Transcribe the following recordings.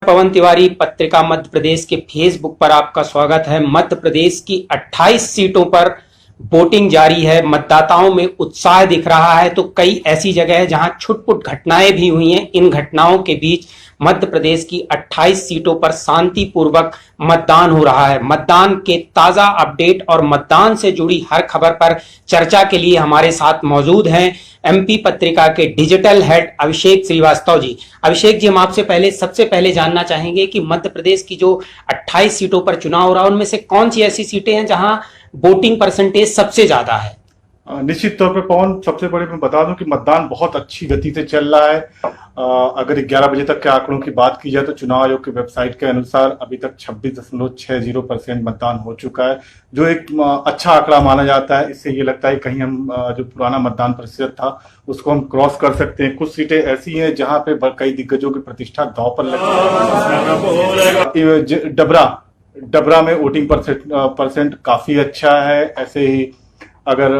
पवन तिवारी, पत्रिका मध्य प्रदेश के फेसबुक पर आपका स्वागत है। मध्य प्रदेश की 28 सीटों पर वोटिंग जारी है, मतदाताओं में उत्साह दिख रहा है। तो कई ऐसी जगह है जहां छुटपुट घटनाएं भी हुई हैं। इन घटनाओं के बीच मध्य प्रदेश की 28 सीटों पर शांतिपूर्वक मतदान हो रहा है। मतदान के ताजा अपडेट और मतदान से जुड़ी हर खबर पर चर्चा के लिए हमारे साथ मौजूद हैं एमपी पत्रिका के डिजिटल हेड अभिषेक श्रीवास्तव जी। अभिषेक जी, हम आपसे सबसे पहले जानना चाहेंगे कि मध्य प्रदेश की जो 28 सीटों पर चुनाव हो रहा है, उनमें से कौन सी ऐसी सीटें हैं जहां वोटिंग परसेंटेज सबसे ज्यादा है? निश्चित तौर पे पवन, सबसे बड़े मैं बता दूं कि मतदान बहुत अच्छी गति से चल रहा है। अगर 11 बजे तक के आंकड़ों की बात की जाए तो चुनाव आयोग की वेबसाइट के अनुसार अभी तक 26.60% मतदान हो चुका है, जो एक अच्छा आंकड़ा माना जाता है। इससे ये लगता है कहीं हम जो पुराना मतदान प्रतिशत था उसको हम क्रॉस कर सकते हैं। कुछ सीटें ऐसी हैं जहां पे कई दिग्गजों की प्रतिष्ठा दांव पर लगी है। डबरा में वोटिंग परसेंट काफी अच्छा है। ऐसे ही अगर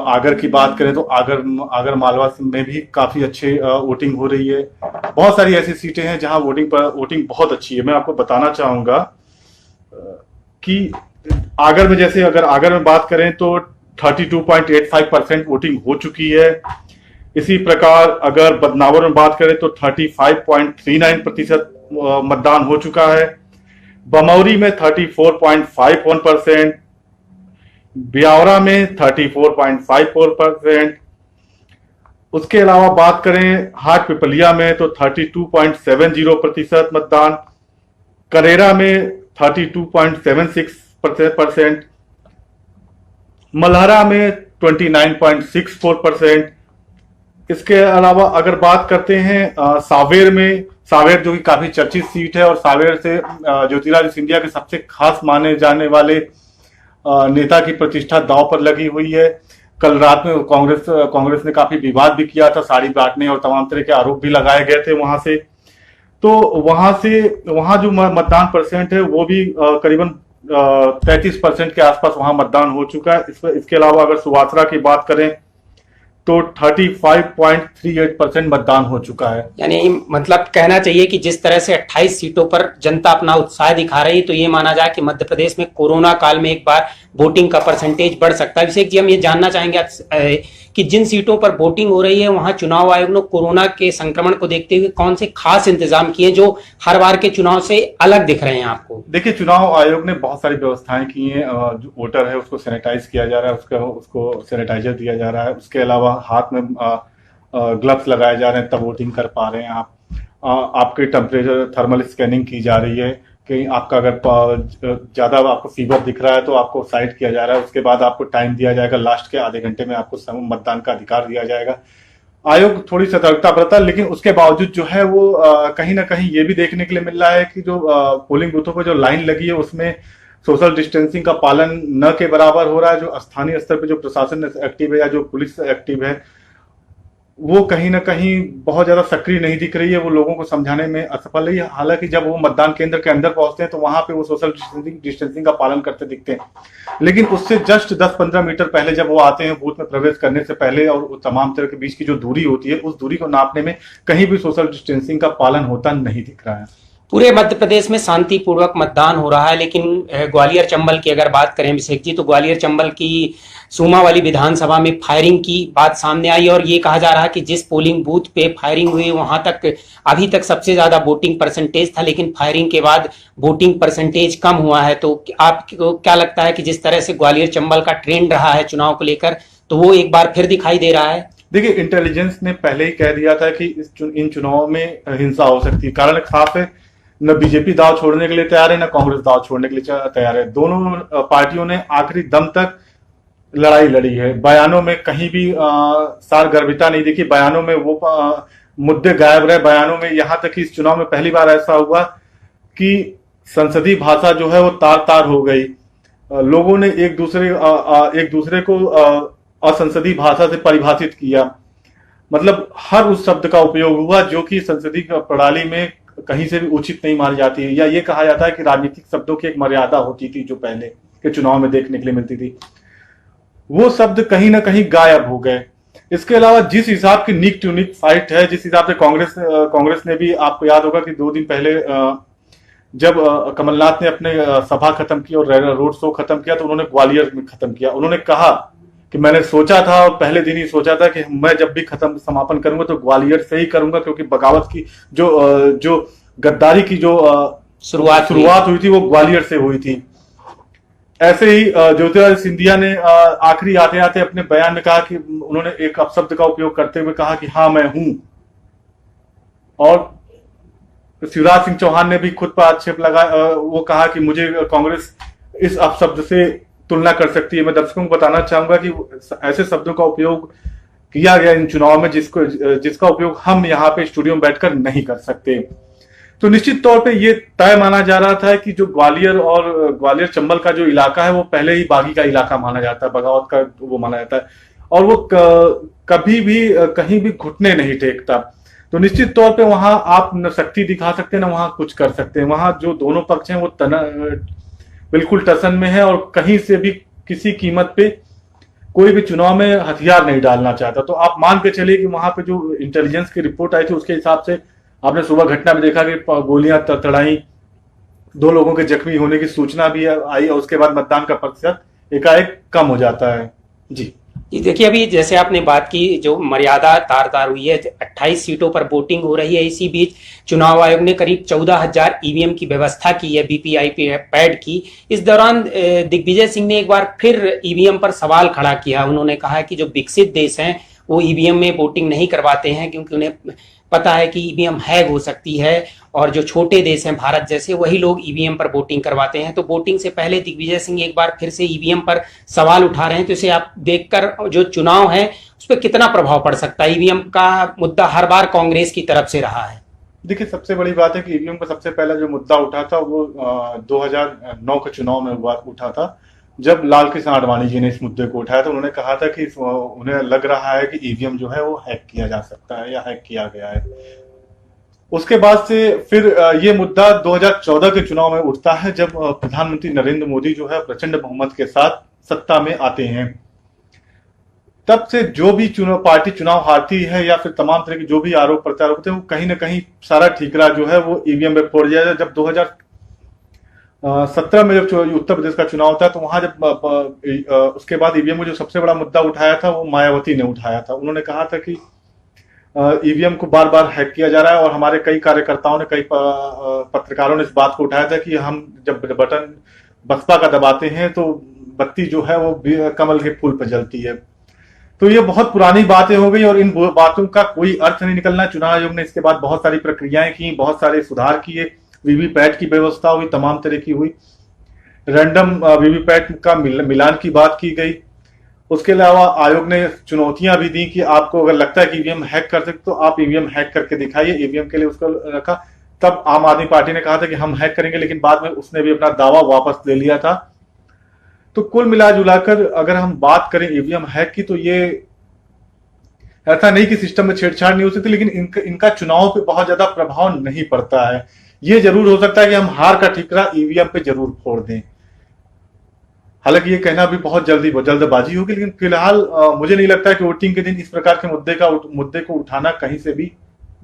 आगर की बात करें तो आगर मालवा में भी काफी अच्छे वोटिंग हो रही है। बहुत सारी ऐसी सीटें हैं जहां वोटिंग बहुत अच्छी है। मैं आपको बताना चाहूंगा कि आगर में, जैसे अगर आगर में बात करें तो 32.85% वोटिंग हो चुकी है। इसी प्रकार अगर बदनावर में बात करें तो 35.39% मतदान हो चुका है। बमौरी में 34.51%, ब्यावरा में 34.54%। उसके अलावा बात करें हाट पिपलिया में तो 32.70% मतदान, करेरा में 32.76%, मल्हारा में 29.64%। इसके अलावा अगर बात करते हैं सावेर जो कि काफी चर्चित सीट है, और सावेर से ज्योतिरादित्य सिंधिया के सबसे खास माने जाने वाले नेता की प्रतिष्ठा दांव पर लगी हुई है। कल रात में कांग्रेस ने काफी विवाद भी किया था, साड़ी बांटने और तमाम तरह के आरोप भी लगाए गए थे वहां से। तो वहां जो मतदान परसेंट है वो भी करीबन 33% के आसपास वहां मतदान हो चुका है। इसके अलावा अगर सुवासरा की बात करें तो 35.38% मतदान हो चुका है। यानी मतलब कहना चाहिए कि जिस तरह से 28 सीटों पर जनता अपना उत्साह दिखा रही है, तो ये माना जाए कि मध्य प्रदेश में कोरोना काल में एक बार वोटिंग का परसेंटेज बढ़ सकता है। अभिषेक जी, हम ये जानना चाहेंगे कि जिन सीटों पर वोटिंग हो रही है वहां चुनाव आयोग ने कोरोना के संक्रमण को देखते हुए कौन से खास इंतजाम किए जो हर बार के चुनाव से अलग दिख रहे हैं आपको? देखिए, चुनाव आयोग ने बहुत सारी व्यवस्थाएं की हैं। जो वोटर है उसको सैनिटाइज किया जा रहा है, उसको सैनिटाइजर दिया जा रहा है। उसके अलावा हाथ में ग्लव्स लगाए जा रहे हैं, तब वोटिंग कर पा रहे हैं आप। आपके टेम्परेचर थर्मल स्कैनिंग की जा रही है। कहीं आपका अगर ज्यादा आपको फीवर दिख रहा है तो आपको साइड किया जा रहा है। उसके बाद आपको टाइम दिया जाएगा, लास्ट के आधे घंटे में आपको मतदान का अधिकार दिया जाएगा। आयोग थोड़ी सतर्कता बरता, लेकिन उसके बावजूद जो है वो कहीं ना कहीं ये भी देखने के लिए मिल रहा है कि जो पोलिंग बूथों पर जो लाइन लगी है उसमें सोशल डिस्टेंसिंग का पालन न के बराबर हो रहा है। जो स्थानीय स्तर पर जो प्रशासन एक्टिव है या जो पुलिस एक्टिव है वो कहीं ना कहीं बहुत ज्यादा सक्रिय नहीं दिख रही है। वो लोगों को समझाने में असफल है। हालांकि जब वो मतदान केंद्र के अंदर पहुंचते हैं तो वहां पे वो सोशल डिस्टेंसिंग का पालन करते दिखते हैं, लेकिन उससे जस्ट 10-15 मीटर पहले जब वो आते हैं बूथ में प्रवेश करने से पहले, और तमाम तरह के बीच की जो दूरी होती है उस दूरी को नापने में कहीं भी सोशल डिस्टेंसिंग का पालन होता नहीं दिख रहा है। पूरे मध्य प्रदेश में शांतिपूर्वक मतदान हो रहा है, लेकिन ग्वालियर चंबल की अगर बात करें अभिषेक जी, तो ग्वालियर चंबल की सूमा वाली विधानसभा में फायरिंग की बात सामने आई और ये कहा जा रहा है कि जिस पोलिंग बूथ पे फायरिंग हुई वहां तक अभी तक सबसे ज्यादा वोटिंग परसेंटेज था, लेकिन फायरिंग के बाद वोटिंग परसेंटेज कम हुआ है। तो आपको क्या लगता है कि जिस तरह से ग्वालियर चंबल का ट्रेंड रहा है चुनाव को लेकर, तो वो एक बार फिर दिखाई दे रहा है? देखिए, इंटेलिजेंस ने पहले ही कह दिया था कि इन चुनावों में हिंसा हो सकती है। कारण साफ है, न बीजेपी दाव छोड़ने के लिए तैयार है, न कांग्रेस दाव छोड़ने के लिए तैयार है। दोनों पार्टियों ने आखिरी दम तक लड़ाई लड़ी है। बयानों में कहीं भी सारगर्भिता नहीं दिखी। बयानों में वो मुद्दे गायब रहे। बयानों में यहाँ तक कि इस चुनाव में पहली बार ऐसा हुआ कि संसदीय भाषा जो है वो तार तार हो गई। लोगों ने एक दूसरे को असंसदीय भाषा से परिभाषित किया। मतलब हर उस शब्द का उपयोग हुआ जो कि संसदीय प्रणाली में कहीं से भी उचित नहीं मानी जाती है, या ये कहा जाता है कि राजनीतिक शब्दों की एक मर्यादा होती थी जो पहले के चुनाव में देखने के लिए मिलती थी। वो शब्द कहीं ना कहीं गायब हो गए। इसके अलावा जिस हिसाब की नीक टू नीक फाइट है, जिस हिसाब से कांग्रेस ने भी, आपको याद होगा कि 2 दिन पहले जब कमलनाथ ने अपने सभा खत्म की और रोड शो खत्म किया तो उन्होंने ग्वालियर में खत्म किया। उन्होंने कहा कि मैंने सोचा था और पहले दिन ही सोचा था कि मैं जब भी खत्म समापन करूंगा तो ग्वालियर से ही करूंगा, क्योंकि बगावत की जो गद्दारी की जो शुरुआत हुई थी वो ग्वालियर से हुई थी। ऐसे ही ज्योतिरादित्य सिंधिया ने आखिरी आते आते अपने बयान में कहा कि उन्होंने एक अपशब्द का उपयोग करते हुए कहा कि हाँ मैं हूं, और शिवराज सिंह चौहान ने भी खुद पर आक्षेप लगाया, वो कहा कि मुझे कांग्रेस इस अपशब्द से तुलना कर सकती है। मैं दर्शकों को बताना चाहूंगा कि ऐसे शब्दों का उपयोग किया गया इन चुनाव में जिसका उपयोग हम यहाँ पे स्टूडियो में बैठकर नहीं कर सकते। तो निश्चित तौर पे ये तय माना जा रहा था कि जो ग्वालियर चंबल का जो इलाका है वो पहले ही बागी का इलाका माना जाता है, बगावत का वो माना जाता है, और वो कभी भी कहीं भी घुटने नहीं टेकता। तो निश्चित तौर पे वहां आप न शक्ति दिखा सकते हैं ना वहां कुछ कर सकते हैं। वहां जो दोनों पक्ष हैं वो बिल्कुल टसन में है और कहीं से भी किसी कीमत पे कोई भी चुनाव में हथियार नहीं डालना चाहता। तो आप मान के चलिए कि वहां पे जो इंटेलिजेंस की रिपोर्ट आई थी उसके हिसाब से आपने सुबह घटना में देखा कि गोलियां तड़ाई, 2 लोगों के जख्मी होने की सूचना भी आई और उसके बाद मतदान का प्रतिशत एकाएक कम हो जाता है। जी देखिए, अभी जैसे आपने बात की जो मर्यादा तार हुई है, 28 सीटों पर वोटिंग हो रही है। इसी बीच चुनाव आयोग ने करीब 14,000 ईवीएम की व्यवस्था की है, बीपीआई पैड की। इस दौरान दिग्विजय सिंह ने एक बार फिर ईवीएम पर सवाल खड़ा किया। उन्होंने कहा कि जो विकसित देश हैं वो ईवीएम में वोटिंग नहीं करवाते हैं क्योंकि उन्हें पता है कि ईवीएम हैक हो सकती है, और जो छोटे देश हैं भारत जैसे वही लोग ईवीएम पर वोटिंग करवाते हैं। तो वोटिंग से पहले दिग्विजय सिंह एक बार फिर से ईवीएम पर सवाल उठा रहे हैं। तो इसे आप देखकर जो चुनाव है उस पर कितना प्रभाव पड़ सकता है? ईवीएम का मुद्दा हर बार कांग्रेस की तरफ से रहा है। देखिए, सबसे बड़ी बात है कि ईवीएम का सबसे पहला जो मुद्दा उठा था वो 2009 के चुनाव में उठा था, जब लाल कृष्ण आडवाणी जी ने इस मुद्दे को उठाया। तो उन्होंने कहा था कि उन्हें लग रहा है कि ईवीएम जो है वो हैक किया जा सकता है या हैक किया गया है। उसके बाद से फिर ये मुद्दा 2014 के चुनाव में उठता है, जब प्रधानमंत्री नरेंद्र मोदी जो है प्रचंड बहुमत के साथ सत्ता में आते हैं। तब से जो भी पार्टी चुनाव हारती है या फिर तमाम तरह के जो भी आरोप प्रत्यारोप होते हैं वो कहीं ना कहीं सारा ठीकरा जो है वो ईवीएम में फोड़ दिया जाए। जब 2017 में जब उत्तर प्रदेश का चुनाव होता है तो वहां जब उसके बाद ईवीएम को जो सबसे बड़ा मुद्दा उठाया था वो मायावती ने उठाया था। उन्होंने कहा था कि ईवीएम को बार बार हैक किया जा रहा है, और हमारे कई कार्यकर्ताओं ने, कई पत्रकारों ने इस बात को उठाया था कि हम जब बटन बसपा का दबाते हैं तो बत्ती जो है वो कमल के फूल पर जलती है। तो ये बहुत पुरानी बातें हो गई और इन बातों का कोई अर्थ नहीं निकलना। चुनाव आयोग ने इसके बाद बहुत सारी प्रक्रियाएं की, बहुत सारे सुधार किए, वीवीपैट की व्यवस्था हुई, तमाम तरह की हुई, रैंडम वीवीपैट का मिलान की बात की गई। उसके अलावा आयोग ने चुनौतियां भी दी कि आपको अगर लगता है कि ईवीएम हैक कर सकते तो आप ईवीएम हैक करके दिखाइए। ईवीएम के लिए उसको रखा। तब आम आदमी पार्टी ने कहा था कि हम हैक करेंगे, लेकिन बाद में उसने भी अपना दावा वापस ले लिया था। तो कुल मिला जुलाकर अगर हम बात करें ईवीएम हैक की, तो ये ऐसा नहीं कि सिस्टम में छेड़छाड़ नहीं हो सकती, लेकिन इनका चुनाव पे बहुत ज्यादा प्रभाव नहीं पड़ता है। ये जरूर हो सकता है कि हम हार का ठीकरा ईवीएम पे जरूर फोड़ दें। हालांकि ये कहना भी बहुत जल्दबाजी होगी, लेकिन फिलहाल मुझे नहीं लगता कि वोटिंग के दिन इस प्रकार के मुद्दे को उठाना कहीं से भी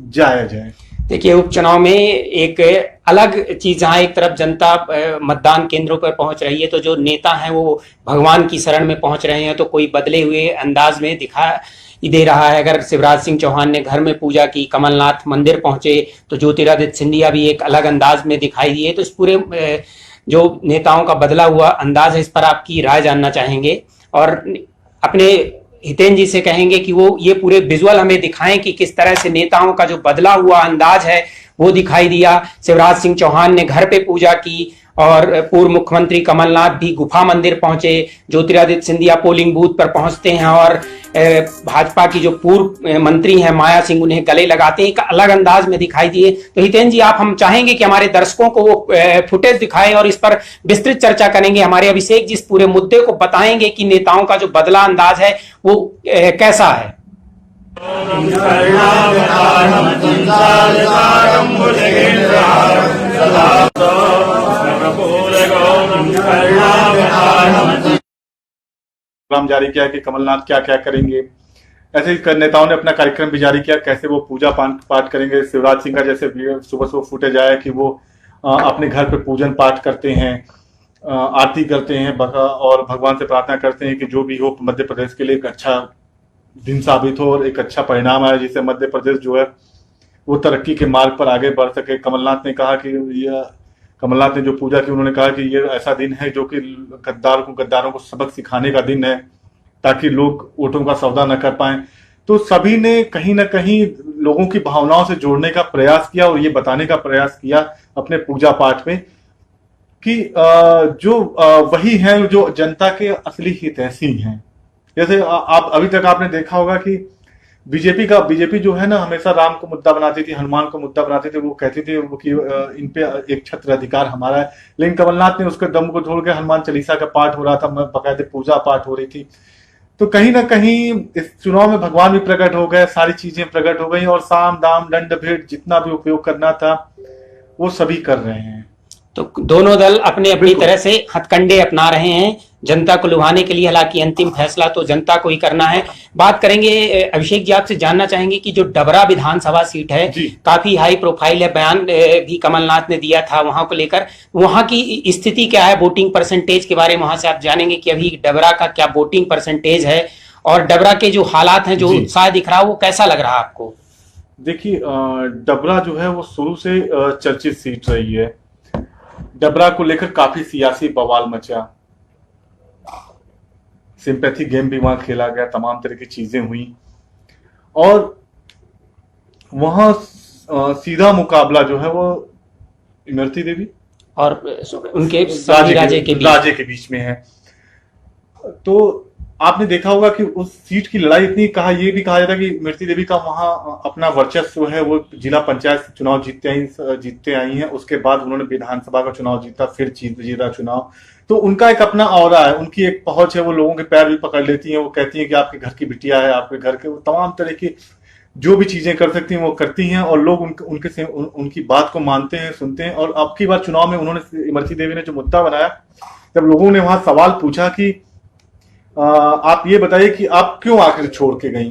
जायज है। देखिए, उपचुनाव में एक अलग चीज, जहां एक तरफ जनता मतदान केंद्रों पर पहुंच रही है तो जो नेता हैं वो भगवान की शरण में पहुंच रहे हैं, तो कोई बदले हुए अंदाज में दिखाई दे रहा है। अगर शिवराज सिंह चौहान ने घर में पूजा की, कमलनाथ मंदिर पहुंचे, तो ज्योतिरादित्य सिंधिया भी एक अलग अंदाज में दिखाई दिए। तो इस पूरे जो नेताओं का बदला हुआ अंदाज है, इस पर आपकी राय जानना चाहेंगे, और अपने हितेन जी से कहेंगे कि वो ये पूरे विजुअल हमें दिखाएं कि किस तरह से नेताओं का जो बदला हुआ अंदाज है वो दिखाई दिया। शिवराज सिंह चौहान ने घर पे पूजा की और पूर्व मुख्यमंत्री कमलनाथ भी गुफा मंदिर पहुंचे। ज्योतिरादित्य सिंधिया पोलिंग बूथ पर पहुंचते हैं और भाजपा की जो पूर्व मंत्री हैं माया सिंह उन्हें गले लगाते हैं, एक अलग अंदाज में दिखाई दिए। तो हितेन जी, आप हम चाहेंगे कि हमारे दर्शकों को वो फुटेज दिखाएं और इस पर विस्तृत चर्चा करेंगे। हमारे अभिषेक जी इस पूरे मुद्दे को बताएंगे कि नेताओं का जो बदला अंदाज है वो कैसा है। प्रोग्राम जारी किया कि कमलनाथ क्या क्या करेंगे। ऐसे ही नेताओं ने अपना कार्यक्रम भी जारी किया, कैसे वो पूजा पाठ करेंगे। शिवराज सिंह का जैसे सुबह सुबह फुटेज आया कि वो अपने घर पे पूजन पाठ करते हैं, आरती करते हैं और भगवान से प्रार्थना करते हैं कि जो भी हो मध्य प्रदेश के लिए एक अच्छा दिन साबित हो और एक अच्छा परिणाम आए, जिससे मध्य प्रदेश जो है वो तरक्की के मार्ग पर आगे बढ़ सके। कमलनाथ ने कहा कि कमलनाथ ने जो पूजा की, उन्होंने कहा कि ये ऐसा दिन है जो कि गद्दारों को सबक सिखाने का दिन है, ताकि लोग वोटों का सौदा न कर पाए। तो सभी ने कहीं ना कहीं लोगों की भावनाओं से जोड़ने का प्रयास किया और ये बताने का प्रयास किया अपने पूजा पाठ में कि जो वही हैं जो जनता के असली हितैषी हैं। जैसे आप अभी तक आपने देखा होगा कि बीजेपी जो है ना, हमेशा राम को मुद्दा बनाती थी, हनुमान को मुद्दा बनाती थी। वो कहती थी कि इन पे एक छत्र अधिकार हमारा है। लेकिन कमलनाथ ने उसके दम को तोड़ के हनुमान चालीसा का पाठ हो रहा था, बाकायदे पूजा पाठ हो रही थी। तो कहीं ना कहीं इस चुनाव में भगवान भी प्रकट हो गए, सारी चीजें प्रकट हो गई और साम दाम दंड भेद जितना भी उपयोग करना था वो सभी कर रहे हैं। तो दोनों दल अपने अपनी तरह से हथकंडे अपना रहे हैं जनता को लुभाने के लिए। हालांकि अंतिम फैसला तो जनता को ही करना है। बात करेंगे अभिषेक जी, आपसे जानना चाहेंगे कि जो डबरा विधानसभा सीट है काफी हाई प्रोफाइल है, बयान भी कमलनाथ ने दिया था वहां को लेकर, वहां की स्थिति क्या है, वोटिंग परसेंटेज के बारे में वहां से आप जानेंगे कि अभी डबरा का क्या वोटिंग परसेंटेज है और डबरा के जो हालात हैं, जो उत्साह दिख रहा है, वो कैसा लग रहा है आपको? देखिए, डबरा जो है वो शुरू से चर्चित सीट रही है। डबरा को लेकर काफी सियासी बवाल मचा, सिंपैथी गेम भी वहां खेला गया, तमाम तरह की चीजें हुई और वहां सीधा मुकाबला जो है वो इमरती देवी और उनके राजे के बीच में है। तो आपने देखा होगा कि उस सीट की लड़ाई इतनी ये भी कहा जाता है कि इमरती देवी का वहां अपना वर्चस्व है, वो जिला पंचायत चुनाव जीतते आई हैं। उसके बाद उन्होंने विधानसभा का चुनाव जीता, फिर जीता चुनाव। तो उनका एक अपना ऑरा है, उनकी एक पहुंच है, वो लोगों के पैर भी पकड़ लेती हैं। वो कहती हैं कि आपके घर की बिटिया है, आपके घर के, वो तमाम तरह की जो भी चीजें कर सकती हैं वो करती हैं और लोग उनकी बात को मानते हैं, सुनते हैं। और अब की बार चुनाव में उन्होंने, इमरती देवी ने जो मुद्दा बनाया, जब लोगों ने वहां सवाल पूछा कि आप ये बताइए कि आप क्यों आखिर छोड़ के गई,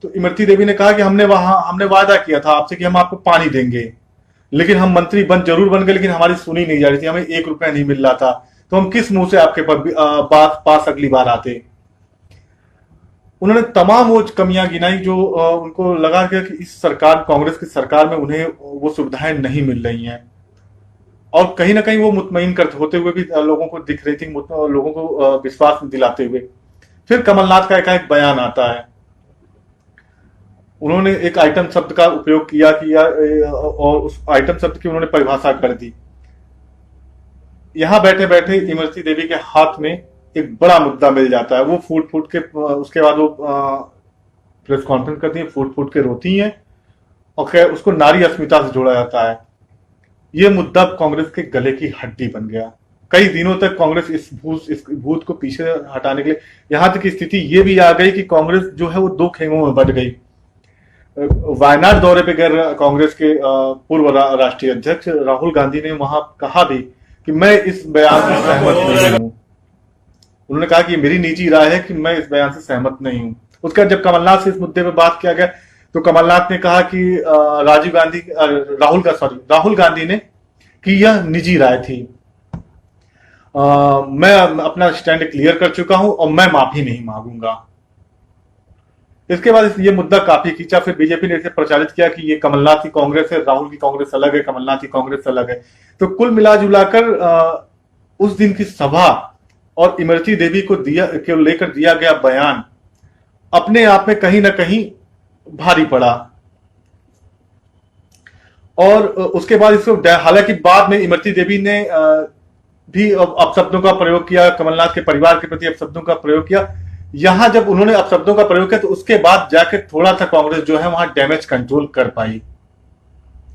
तो इमरती देवी ने कहा कि हमने वादा किया था आपसे कि हम आपको पानी देंगे, लेकिन हम मंत्री जरूर बन गए, लेकिन हमारी सुनी नहीं जा रही थी, हमें 1 रुपया नहीं मिल रहा था, तो हम किस मुंह से आपके पास अगली बार आते। उन्होंने तमाम वो कमियां गिनाई जो उनको लगा कि इस सरकार, कांग्रेस की सरकार में उन्हें वो सुविधाएं नहीं मिल रही हैं और कहीं ना कहीं वो मुतमईन होते हुए भी लोगों को दिख रही थी, लोगों को विश्वास दिलाते हुए। फिर कमलनाथ का एक बयान आता है, उन्होंने एक आइटम शब्द का उपयोग किया और उस आइटम शब्द की उन्होंने परिभाषा कर दी। यहां बैठे बैठे इमरती देवी के हाथ में एक बड़ा मुद्दा मिल जाता है। वो फूट के उसके बाद वो प्रेस कॉन्फ्रेंस करती है, फूट के रोती हैं और खैर उसको नारी अस्मिता से जोड़ा जाता है। ये मुद्दा कांग्रेस के गले की हड्डी बन गया। कई दिनों तक कांग्रेस इस भूत को पीछे हटाने के लिए, यहां तक स्थिति ये भी आ गई कि कांग्रेस जो है वो 2 खेमों में बंट गई। वायनाड दौरे पे गए कांग्रेस के पूर्व राष्ट्रीय अध्यक्ष राहुल गांधी ने वहां कहा भी कि मैं इस बयान से सहमत नहीं हूं। उन्होंने कहा कि मेरी निजी राय है कि मैं इस बयान से सहमत नहीं हूं। उसके बाद जब कमलनाथ से इस मुद्दे पर बात किया गया तो कमलनाथ ने कहा कि राहुल गांधी ने कि यह निजी राय थी, मैं अपना स्टैंड क्लियर कर चुका हूं और मैं माफी नहीं मांगूंगा। इसके बाद ये मुद्दा काफी खींचा। फिर बीजेपी ने इसे प्रचारित किया कि ये कमलनाथ की कांग्रेस है, राहुल की कांग्रेस अलग है, कमलनाथ की कांग्रेस अलग है। तो कुल मिलाजुलाकर उस दिन की सभा और इमरती देवी को लेकर दिया गया बयान अपने आप में कहीं ना कहीं भारी पड़ा। और उसके बाद इसको, हालांकि बाद में इमरती देवी ने भी अपशब्दों का प्रयोग किया, कमलनाथ के परिवार के प्रति अपशब्दों का प्रयोग किया। यहां जब उन्होंने अपशब्दों का प्रयोग किया तो उसके बाद जाकर थोड़ा सा कांग्रेस जो है वहां डैमेज कंट्रोल कर पाई,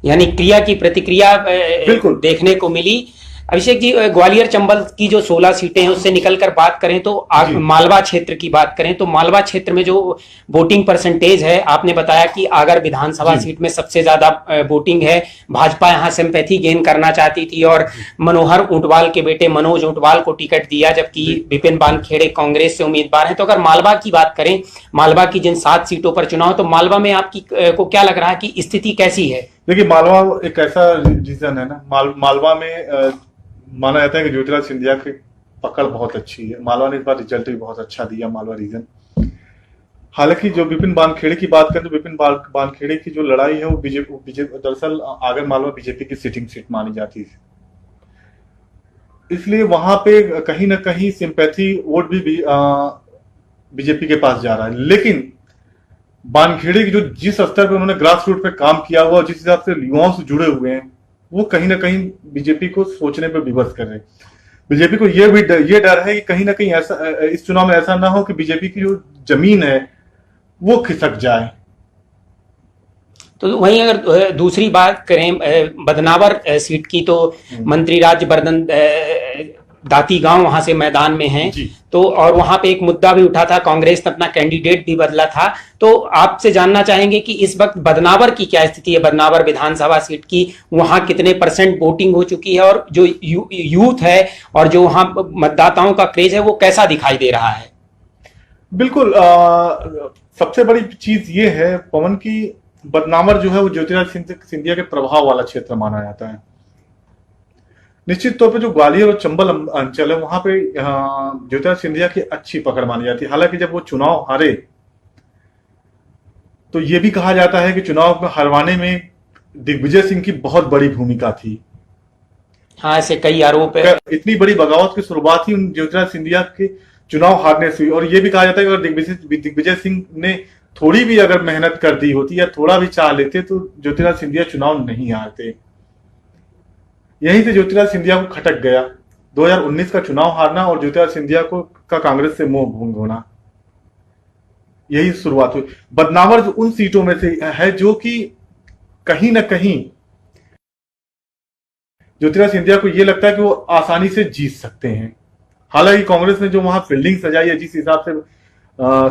यानी क्रिया की प्रतिक्रिया बिल्कुल देखने को मिली। अभिषेक जी, ग्वालियर चंबल की जो 16 सीटें हैं उससे निकलकर बात करें तो मालवा क्षेत्र की बात करें तो मालवा क्षेत्र में जो वोटिंग परसेंटेज है, आपने बताया कि आगर विधानसभा सीट में सबसे ज्यादा वोटिंग है। भाजपा यहां सिंपैथी गेन करना चाहती थी और मनोहर ऊंटवाल के बेटे मनोज ऊंटवाल को टिकट दिया, जबकि विपिन वानखेड़े कांग्रेस से उम्मीदवार हैं। तो अगर मालवा की बात करें, मालवा की जिन 7 सीटों पर चुनाव, तो मालवा में आपकी को क्या लग रहा है कि स्थिति कैसी है? देखिए, मालवा एक ऐसा रीजन है ना, मालवा में माना जाता है कि ज्योतिराज सिंधिया की पकड़ बहुत अच्छी है। मालवा ने इस बार रिजल्ट भी बहुत अच्छा दिया, मालवा रीजन। हालांकि जो विपिन वानखेड़े की बात करें तो विपिन वानखेड़े की जो लड़ाई है वो बीजेपी दरअसल आगर मालवा बीजेपी की सिटिंग सीट मानी जाती है, इसलिए वहां पे कहीं ना कहीं सिंपैथी वोट भी बीजेपी के पास जा रहा है। लेकिन वानखेड़े की जो जिस स्तर पे उन्होंने ग्रास रूट पे काम किया हुआ, जिस हिसाब से युवाओं से जुड़े हुए हैं, वो कहीं ना कहीं बीजेपी को सोचने पे विवश कर रहे हैं। बीजेपी को ये डर है कि कहीं ना कहीं ऐसा इस चुनाव में ऐसा ना हो कि बीजेपी की जो जमीन है वो खिसक जाए। तो वहीं अगर दूसरी बात करें बदनावर सीट की, तो मंत्री राज्यवर्धन दाती गांव वहां से मैदान में हैं, तो और वहां पे एक मुद्दा भी उठा था, कांग्रेस ने अपना कैंडिडेट भी बदला था। तो आपसे जानना चाहेंगे कि इस वक्त बदनावर की क्या स्थिति है, बदनावर विधानसभा सीट की, वहां कितने % वोटिंग हो चुकी है, और जो यूथ है और जो वहां मतदाताओं का क्रेज है वो कैसा दिखाई दे रहा है? बिल्कुल, सबसे बड़ी चीज ये है पवन की, बदनावर जो है वो ज्योतिराज सिंधिया के प्रभाव वाला क्षेत्र माना जाता है। निश्चित तौर पे जो ग्वालियर और चंबल अंचल है वहां पे ज्योतिराज सिंधिया की अच्छी पकड़ मानी जाती है। हालांकि जब वो चुनाव हारे तो ये भी कहा जाता है कि चुनाव में हरवाने में दिग्विजय सिंह की बहुत बड़ी भूमिका थी। हाँ, ऐसे कई आरोप है। इतनी बड़ी बगावत की शुरुआत ही ज्योतिराज सिंधिया के चुनाव हारने से हुई, और ये भी कहा जाता है कि अगर दिग्विजय सिंह ने थोड़ी भी अगर मेहनत कर दी होती या थोड़ा भी चाह लेते तो ज्योतिराज सिंधिया चुनाव नहीं हारते। यहीं से ज्योतिराज सिंधिया को खटक गया 2019 का चुनाव हारना और ज्योतिराज सिंधिया को का कांग्रेस से मोह भंग होना, यही शुरुआत हुई। बदनावर उन सीटों में से है जो कि कहीं ना कहीं ज्योतिराज सिंधिया को यह लगता है कि वो आसानी से जीत सकते हैं। हालांकि कांग्रेस ने जो वहां फील्डिंग सजाई है, जिस हिसाब से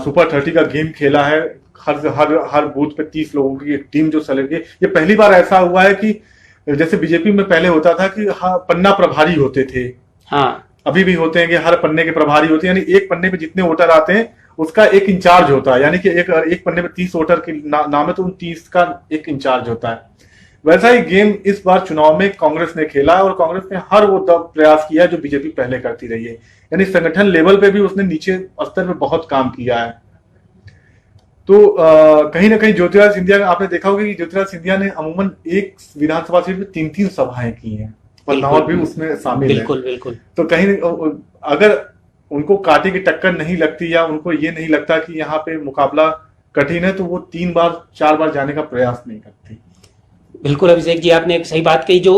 सुपर 30 का गेम खेला है, हर बूथ पे 30 लोगों की एक टीम जो सेलेक्ट की, ये पहली बार ऐसा हुआ है कि जैसे बीजेपी में पहले होता था कि पन्ना प्रभारी होते थे, हाँ अभी भी होते हैं कि हर पन्ने के प्रभारी होते हैं, यानी एक पन्ने पे जितने वोटर आते हैं उसका एक इंचार्ज होता है, यानी कि एक पन्ने पे 30 वोटर की नाम है तो उन 30 का एक इंचार्ज होता है। वैसा ही गेम इस बार चुनाव में कांग्रेस ने खेला है और कांग्रेस ने हर वो प्रयास किया है जो बीजेपी पहले करती रही है, यानी संगठन लेवल पे भी उसने नीचे स्तर पे बहुत काम किया है। तो कहीं ना कहीं ज्योतिराज सिंधिया, आपने देखा होगा कि ज्योतिराज सिंधिया ने अमूमन एक विधानसभा सीट पे 3-3 सभाएं की हैं, बदनावर भी उसमें शामिल है। बिल्कुल बिल्कुल। तो कहीं अगर उनको कांटे की टक्कर नहीं लगती या उनको ये नहीं लगता कि यहाँ पे मुकाबला कठिन है तो वो 3 बार 4 बार जाने का प्रयास नहीं करती। बिल्कुल अभिषेक जी, आपने एक सही बात कही। जो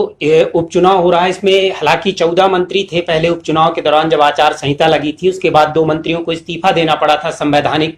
उपचुनाव हो रहा है इसमें हालांकि 14 मंत्री थे पहले उपचुनाव के दौरान जब आचार संहिता लगी थी, उसके बाद 2 मंत्रियों को इस्तीफा देना पड़ा था संवैधानिक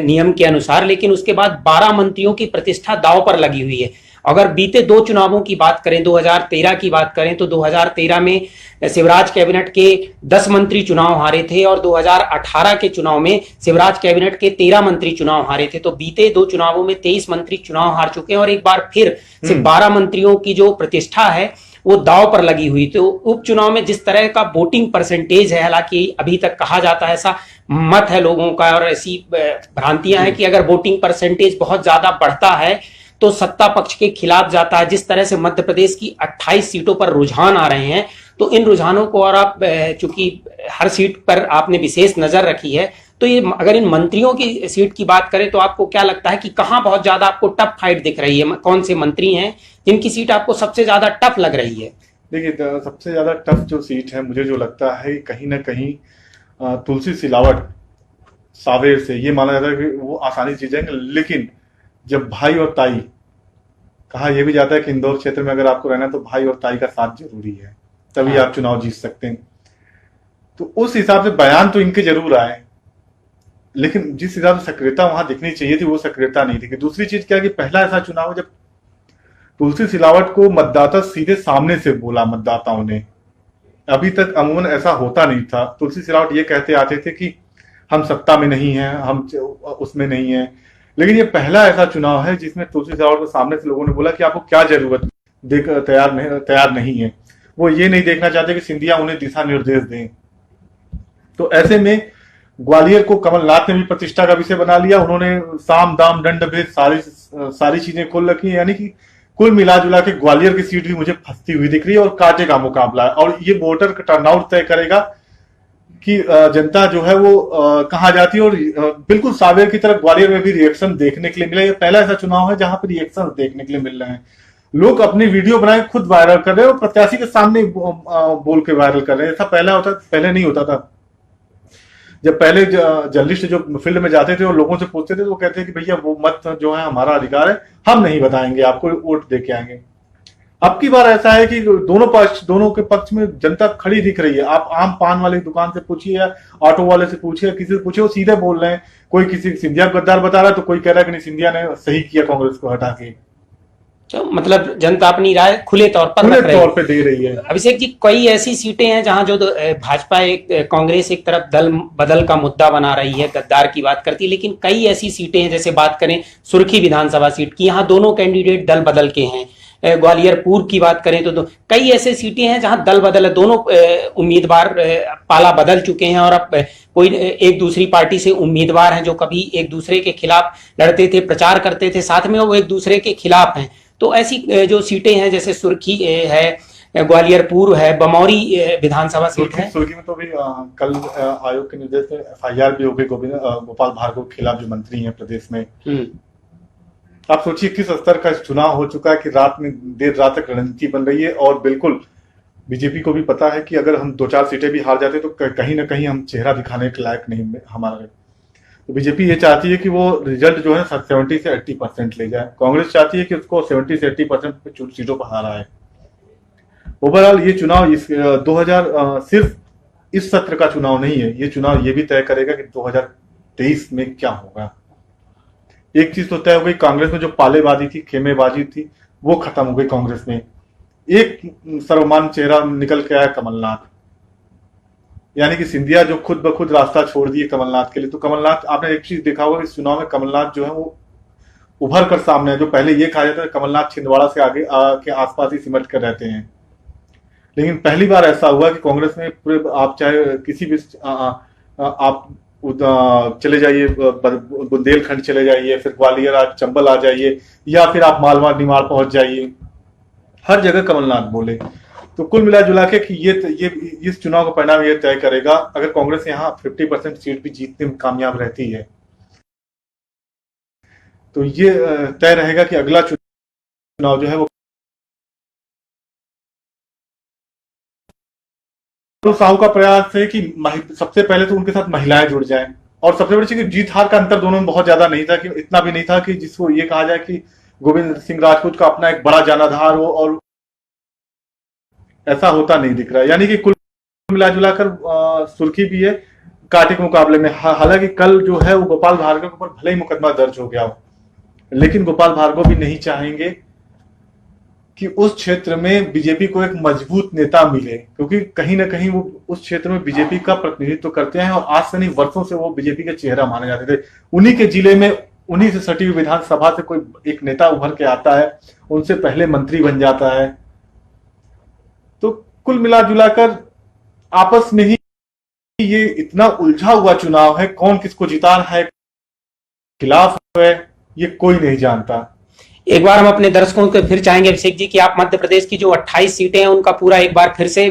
नियम के अनुसार, लेकिन उसके बाद 12 मंत्रियों की प्रतिष्ठा दांव पर लगी हुई है। अगर बीते 2 चुनावों की बात करें, 2013 की बात करें तो 2013 में शिवराज कैबिनेट के 10 मंत्री चुनाव हारे थे और 2018 के चुनाव में शिवराज कैबिनेट के 13 मंत्री चुनाव हारे थे। तो बीते 2 चुनावों में 23 मंत्री चुनाव हार चुके हैं और एक बार फिर से 12 मंत्रियों की जो प्रतिष्ठा है वो दांव पर लगी हुई। तो उपचुनाव में जिस तरह का वोटिंग परसेंटेज है, हालांकि अभी तक कहा जाता है, ऐसा मत है लोगों का और ऐसी भ्रांतियां हैं कि अगर वोटिंग परसेंटेज बहुत ज्यादा बढ़ता है तो सत्ता पक्ष के खिलाफ जाता है। जिस तरह से मध्य प्रदेश की 28 सीटों पर रुझान आ रहे हैं, तो इन रुझानों को, और आप चूंकि हर सीट पर आपने विशेष नजर रखी है, तो ये अगर इन मंत्रियों की सीट की बात करें तो आपको क्या लगता है कि कहां बहुत ज्यादा आपको टफ फाइट दिख रही है? कौन से मंत्री हैं जिनकी सीट आपको सबसे ज्यादा टफ लग रही है? देखिए, सबसे ज्यादा टफ जो सीट है मुझे जो लगता है कहीं ना कहीं तुलसी सिलावट सावेर से, ये माना जाता है कि वो आसानी चीज है, लेकिन जब भाई और ताई, कहा यह भी जाता है कि इंदौर क्षेत्र में अगर आपको रहना है तो भाई और ताई का साथ जरूरी है, तभी आप चुनाव जीत सकते हैं। तो उस हिसाब से बयान तो इनके जरूर आए, लेकिन जिस हिसाब से सक्रियता वहां दिखनी चाहिए थी वो सक्रियता नहीं दिखी। दूसरी चीज क्या है कि पहला ऐसा चुनाव है जब तुलसी सिलावट को मतदाता सीधे सामने से बोला मतदाताओं ने, अभी तक अमूमन ऐसा होता नहीं था। तुलसी सिलावट ये कहते आते थे कि हम सत्ता में नहीं हैं, हम उसमें नहीं है, लेकिन ये पहला ऐसा चुनाव है जिसमें तुलसी सिलावट को सामने से लोगों ने बोला कि आपको क्या जरूरत देख तैयार नहीं है। वो ये नहीं देखना चाहते कि सिंधिया उन्हें दिशा निर्देश दें। तो ऐसे में ग्वालियर को कमलनाथ ने भी प्रतिष्ठा का विषय बना लिया। उन्होंने साम दाम दंड भेद सारी चीजें खोल रखी है, यानी कि कुल मिला जुला के ग्वालियर की सीट भी मुझे फंसती हुई दिख रही है और कांटे का मुकाबला है, और ये वोटर का टर्नआउट तय करेगा कि जनता जो है वो कहाँ जाती है। और बिल्कुल सावेर की तरफ ग्वालियर में भी रिएक्शन देखने के लिए मिला। ये पहला ऐसा चुनाव है जहां पर रिएक्शन देखने के लिए मिल रहे हैं। लोग अपनी वीडियो बनाए खुद वायरल कर रहे हैं और प्रत्याशी के सामने बोल के वायरल कर रहे हैं। ऐसा पहले नहीं होता था। जब पहले जर्नलिस्ट जो फील्ड में जाते थे और लोगों से पूछते थे तो वो कहते हैं कि भैया वो मत जो है हमारा अधिकार है, हम नहीं बताएंगे, आपको वोट दे के आएंगे। अब की बार ऐसा है कि दोनों के पक्ष में जनता खड़ी दिख रही है। आप आम पान वाले दुकान से पूछिए या ऑटो वाले से पूछिए, किसी से पूछिए, वो सीधे बोल रहे हैं। कोई किसी सिंधिया गद्दार बता रहा है तो कोई कह रहा है कि नहीं सिंधिया ने सही किया कांग्रेस को हटा के। तो मतलब जनता अपनी राय खुले तौर पर खुले रख रही तौर है। पे दे रही है। अभिषेक जी, कई ऐसी सीटें हैं जहां जो भाजपा कांग्रेस एक तरफ दल बदल का मुद्दा बना रही है, गद्दार की बात करती है, लेकिन कई ऐसी सीटें हैं, जैसे बात करें सुर्खी विधानसभा सीट की, यहाँ दोनों कैंडिडेट दल बदल के हैं। ग्वालियर पूर्व की बात करें तो कई ऐसे सीटें हैं जहां दल बदल है, दोनों उम्मीदवार पाला बदल चुके हैं और अब कोई एक दूसरी पार्टी से उम्मीदवार हैं जो कभी एक दूसरे के खिलाफ लड़ते थे, प्रचार करते थे, साथ में वो एक दूसरे के खिलाफ हैं। तो ऐसी जो सीटें हैं जैसे सुर्खी है, ग्वालियर पूर्व है, बमौरी विधानसभा सीट है। सुर्खी में तो भी कल आयोग के निर्देश में एफआईआर भी हो गई गोपाल भार्गव के खिलाफ, जो मंत्री हैं प्रदेश में। आप सोचिए किस स्तर का चुनाव हो चुका है कि रात में देर रात तक रणनीति बन रही है। और बिल्कुल बीजेपी को भी पता है कि अगर हम 2-4 सीटें भी हार जाते तो कहीं ना कहीं हम चेहरा दिखाने के लायक नहीं हमारा। तो बीजेपी ये चाहती है कि वो रिजल्ट जो है 70 से 80% ले जाए। कांग्रेस चाहती है कि उसको 70 से 80% सीटों पर हारा है। ओवरऑल ये चुनाव सिर्फ इस सत्र का चुनाव नहीं है, ये चुनाव ये भी तय करेगा कि 2023 में क्या होगा। एक चीज तो तय हो गई, कांग्रेस में जो पालेबाजी थी, खेमेबाजी थी, वो खत्म हो गई कांग्रेस में। एक सर्वमान्य चेहरा निकल के आया, कमलनाथ। यानी कि सिंधिया जो खुद ब खुद रास्ता छोड़ दिए कमलनाथ के लिए। तो कमलनाथ, आपने एक चीज देखा होगा इस चुनाव में, कमलनाथ जो है वो उभर कर सामने है। जो पहले ये कहा जाता है कमलनाथ छिंदवाड़ा से आगे के आसपास ही सिमट कर रहते हैं, लेकिन पहली बार ऐसा हुआ कि कांग्रेस में पूरे, आप चाहे किसी भी आप चले जाइए, बुंदेलखंड चले जाइए, फिर ग्वालियर चंबल आ जाइए, या फिर आप मालवा निमाड़ पहुंच जाइए, हर जगह कमलनाथ बोले। तो कुल मिला जुला के कि ये इस चुनाव का परिणाम ये तय करेगा। अगर कांग्रेस यहाँ 50% सीट भी जीतने में कामयाब रहती है तो ये तय रहेगा कि अगला चुनाव जो है वो साहू का प्रयास है कि सबसे पहले तो उनके साथ महिलाएं जुड़ जाएं। और सबसे बड़ी चीज कि जीत हार का अंतर दोनों में बहुत ज्यादा नहीं था, कि इतना भी नहीं था कि जिसको ये कहा जाए कि गोविंद सिंह राजपूत का अपना एक बड़ा जनाधार हो, और ऐसा होता नहीं दिख रहा है। यानी कि कुल मिला जुलाकर सुर्खी भी है कांटे के मुकाबले में। हालांकि कल जो है वो गोपाल भार्गव के ऊपर भले ही मुकदमा दर्ज हो गया हो, लेकिन गोपाल भार्गव भी नहीं चाहेंगे कि उस क्षेत्र में बीजेपी को एक मजबूत नेता मिले, क्योंकि कहीं ना कहीं वो उस क्षेत्र में बीजेपी का प्रतिनिधित्व करते हैं और आज से नहीं वर्षों से वो बीजेपी के चेहरा माने जाते थे। उन्हीं के जिले में, उन्हीं से सटी हुई विधानसभा से कोई एक नेता उभर के आता है, उनसे पहले मंत्री बन जाता है। तो कुल मिला जुलाकर आपस में ही ये इतना उलझा हुआ चुनाव है, कौन किसको जिता रहा है, खिलाफ है, ये कोई नहीं जानता। एक बार हम अपने दर्शकों को फिर चाहेंगे अभिषेक जी कि आप मध्य प्रदेश की जो 28 सीटें हैं उनका पूरा एक बार फिर से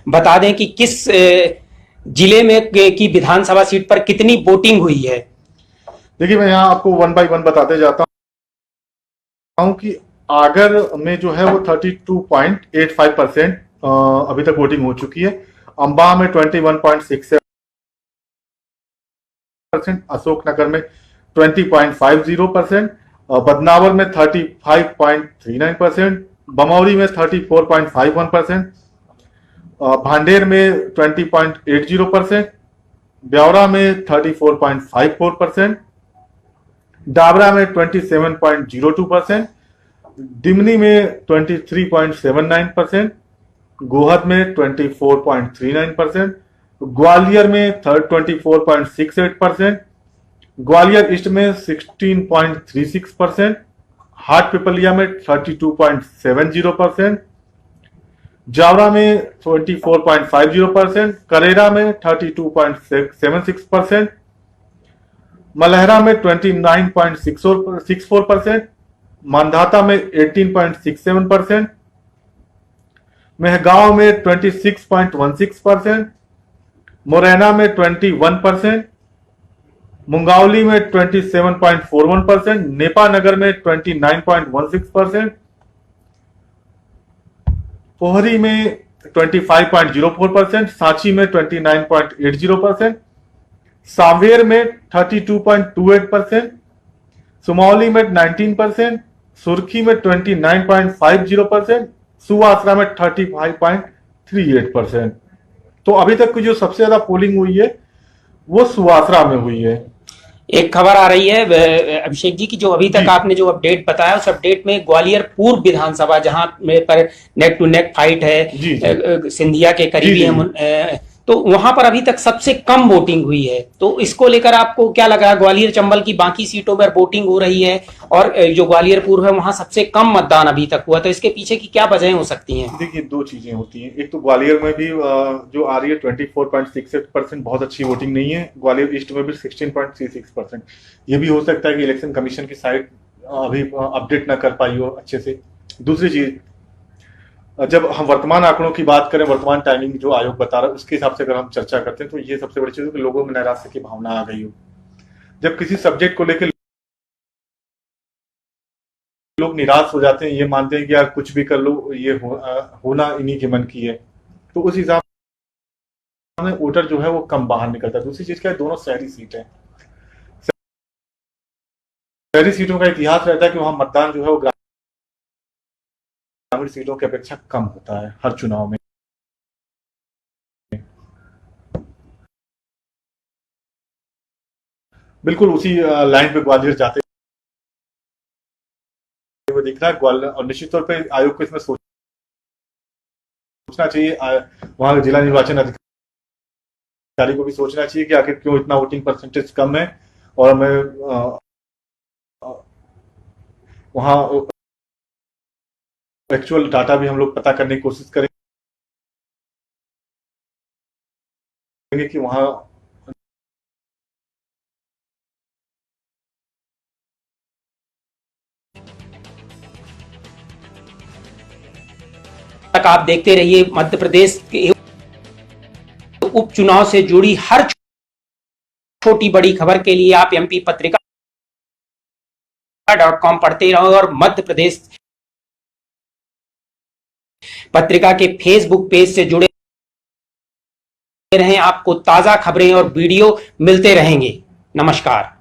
बता दें कि किस जिले में की विधानसभा सीट पर कितनी वोटिंग हुई है। देखिए, मैं यहाँ आपको 1 बाय 1 बताते जाता हूँ कि आगर में जो है वो 32.85% अभी तक वोटिंग हो चुकी है। अंबा में 21.67%, अशोकनगर में 20.50%, बदनावर में 35.39%, बमौरी में 34.51%, भांडेर में 20.80%, ब्यावरा में 34.54%, डाबरा में 27.02%, दिमनी में 23.79%, गोहद में 24.39%, ग्वालियर में 24.68%, ग्वालियर ईस्ट में 16.36%, हाटपिपलिया में 32.70%, जावरा में 24.50%, करेरा में 32.76%, मलहरा में 29.64%, मांधाता में 18.67%, मेहगांव में 26.16%, मुरैना में 21%, मुंगावली में 27.41%, नेपानगर में 29.16%, पोहरी में 25.04%, सांची में 29.80%, सांवेर में 32.28%, सुमौली में 19%, सुर्खी में 29.50%, सुवासरा में 35.38%। तो अभी तक की जो सबसे ज्यादा पोलिंग हुई है वो सुवासरा में हुई है। एक खबर आ रही है अभिषेक जी की, जो अभी तक आपने जो अपडेट बताया उस अपडेट में ग्वालियर पूर्व विधानसभा जहां पर नेक टू नेक फाइट है, सिंधिया के करीबी हैं, तो वहां पर अभी तक सबसे कम वोटिंग हुई है। तो इसको लेकर आपको क्या लग रहा है? ग्वालियर चंबल की बाकी सीटों पर वोटिंग हो रही है और जो ग्वालियर पूर्व है वहां सबसे कम मतदान अभी तक हुआ, तो इसके पीछे की क्या वजह हो सकती हैं? देखिए, दो चीजें होती हैं। एक तो ग्वालियर में भी जो आ रही है 24.68%, बहुत अच्छी वोटिंग नहीं है। ग्वालियर ईस्ट में भी 16.36%। ये भी हो सकता है कि इलेक्शन कमीशन की साइट अभी अपडेट ना कर पाई हो अच्छे से। दूसरी चीज, जब हम वर्तमान आंकड़ों की बात करें, वर्तमान टाइमिंग जो आयोग बता रहा है उसके हिसाब से अगर हम चर्चा करते हैं तो ये सबसे बड़ी चीज है कि लोगों में नैराश्य की भावना आ गई हो। जब किसी सब्जेक्ट को लेकर लोग निराश हो जाते हैं, ये मानते हैं कि यार कुछ भी कर लो, ये होना इन्हीं के मन की है, तो उस हिसाब से वोटर जो है वो कम बाहर निकलता है। दूसरी चीज क्या है, दोनों शहरी सीट है। शहरी सीटों का इतिहास रहता है कि वहां मतदान जो है वो ग्रामीण सीटों की अपेक्षा कम होता है हर चुनाव में। बिल्कुल उसी लाइन पे ग्वालियर जाते हुए दिख रहा है ग्वालियर, और निश्चित तौर पे आयोग को इसमें सोचना चाहिए, वहां जिला निर्वाचन अधिकारी को भी सोचना चाहिए कि आखिर क्यों इतना वोटिंग परसेंटेज कम है, और हमें वहां एक्चुअल डाटा भी हम लोग पता करने की कोशिश करेंगे कि वहां तक आप देखते रहिए मध्य प्रदेश के उपचुनाव से जुड़ी हर छोटी बड़ी खबर के लिए आप MP पत्रिका.com पढ़ते रहो और मध्य प्रदेश पत्रिका के फेसबुक पेज से जुड़े रहें। आपको ताजा खबरें और वीडियो मिलते रहेंगे। नमस्कार।